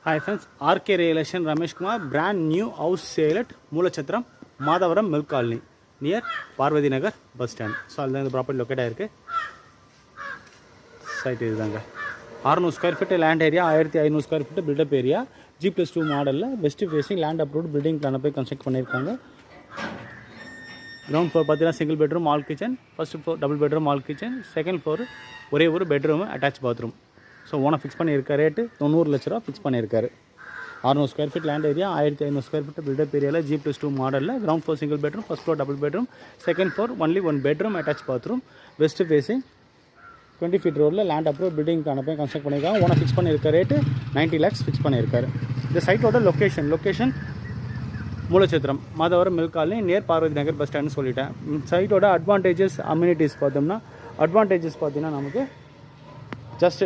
Hi friends, RK Real Estate Ramesh Kumar, brand new house sale at Moolachatram, Madhavaram Milk Colony near Parvati Nagar bus stand. So all the property located ஆயிருக்கு. Site இதுதாங்க. 600 square feet land area, 1500 square feet build up area, G+2 மாடல்ல west facing land approved building plan போய் construct பண்ணிருக்காங்க. Ground floor பார்த்தீங்கன்னா single bedroom all kitchen, first floor double bedroom all kitchen, second floor ஒரே ஒரு bedroom attached bathroom. So ஓனை fix பண்ணியிருக்க rate 90 லட்ச ரூபா ஃபிக்ஸ் பண்ணியிருக்காரு. 600 square feet land area, 1500 square feet built up ஏரியாவில் G+2 மாடலில் ground floor single bedroom, first floor double bedroom, second floor only one bedroom attach bathroom, west facing 20 feet ரோடில் land approve பில்டிங்கான போய் construct பண்ணியிருக்காங்க. ஓனை ஃபிக்ஸ் பண்ணியிருக்க rate 90 lakhs fix பண்ணியிருக்காரு. இந்த சைட்டோட location Moolachathiram Madhavaram milk colony near Parvathi நகர் பஸ் ஸ்டாண்ட்னு சொல்லிட்டேன். சைட்டோட அட்வான்டேஜஸ் அம்யூனிட்டிஸ் பார்த்தோம்னா அட்வான்டேஜஸ் பார்த்தீங்கன்னா நமக்கு ஜஸ்ட்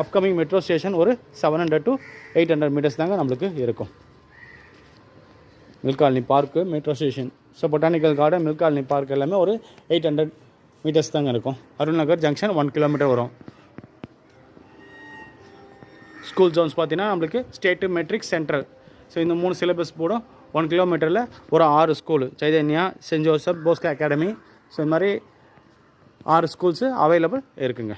அப்கமிங் மெட்ரோ ஸ்டேஷன் ஒரு 700 to 800 மீட்டர்ஸ் தாங்க நம்மளுக்கு இருக்கும். Milk colony park metro station, so botanical garden milk colony park எல்லாமே ஒரு 800 மீட்டர்ஸ் தாங்க இருக்கும். அருள்நகர் ஜங்ஷன் 1 கிலோமீட்டர் வரும். ஸ்கூல் ஜோன்ஸ் பார்த்தீங்கன்னா நம்மளுக்கு ஸ்டேட்டு மெட்ரிக் சென்ட்ரல், ஸோ இந்த 3 சிலபஸ் போடும். 1 கிலோமீட்டரில் ஒரு 6 school, Chaitanya, saint Joseph, Bosco academy, so இந்த மாதிரி 6 ஸ்கூல்ஸு அவைலபிள் இருக்குங்க.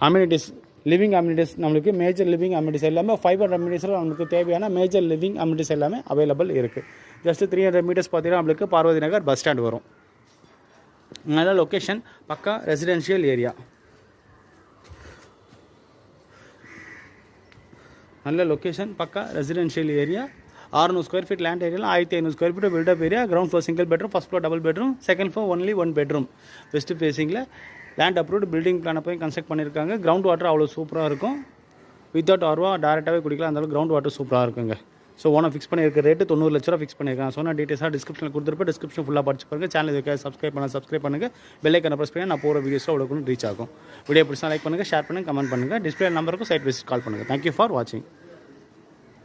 அம்யூனிட்டிஸ் லிவிங் அம்யூனிட்டிஸ் நம்மளுக்கு மேஜர் லிவிங் அம்யூனிட்டிஸ் எல்லாமே 500 மீட்டர்ஸில் நம்மளுக்கு தேவையான மேஜர் லிவிங் அம்யூனிட்டிஸ் எல்லாமே அவைலபிள் இருக்குது. ஜஸ்ட் 300 மீட்டர்ஸ் பார்த்தீங்கன்னா நம்மளுக்கு பார்வதி நகர் பஸ் ஸ்டாண்ட் வரும். அதனால் லொக்கேஷன் பக்கா ரெசிடென்ஷியல் ஏரியா, நல்ல லொக்கேஷன் பக்கா residential area. 600 square feet land ஏரியாவில் 1500 square feet built up area, ground floor single bedroom, first floor double bedroom, second floor only one bedroom, west ஃபேஸிங்கில் land approved building பிளானை போய் construct பண்ணியிருக்காங்க. Ground water அவ்வளோ சூப்பராக இருக்கும். வித்தவுட் ஆர்வா டேரெக்டாகவே குடிக்கலாம், அந்தளவுக்கு கிரவுண்ட் வாட்டர் சூப்பராக இருக்குங்க. ஸோ ஓனை ஃபிக்ஸ் பண்ணியிருக்க ரேட்டு 90 லட்ச ரூபா ஃபிக்ஸ் பண்ணியிருக்காங்க. சொன்ன டீட்டெயில்ஸாக டிஸ்கிரிப்ஷனில் கொடுத்துருப்பேன். டிஸ்கிரிப்ஷன் ஃபுல்லாக படிச்சு பாருங்க. சேனல் இதுக்காக சப்ஸ்கிரைப் பண்ணுங்கள். பெல் ஐக்கானை ப்ரெஸ் பண்ணி நான் போகிற வீடியோஸில் அவ்வளோக்கு ரீச் ஆகும். வீடியோ பிடிச்சா லைக் பண்ணுங்கள், ஷேர் பண்ணுங்கள், கமெண்ட் பண்ணுங்கள். டிஸ்பிளே நம்பருக்கும் சைட் விசிட் கால் பண்ணுங்கள். தேங்க்யூ ஃபார் வாட்சிங்.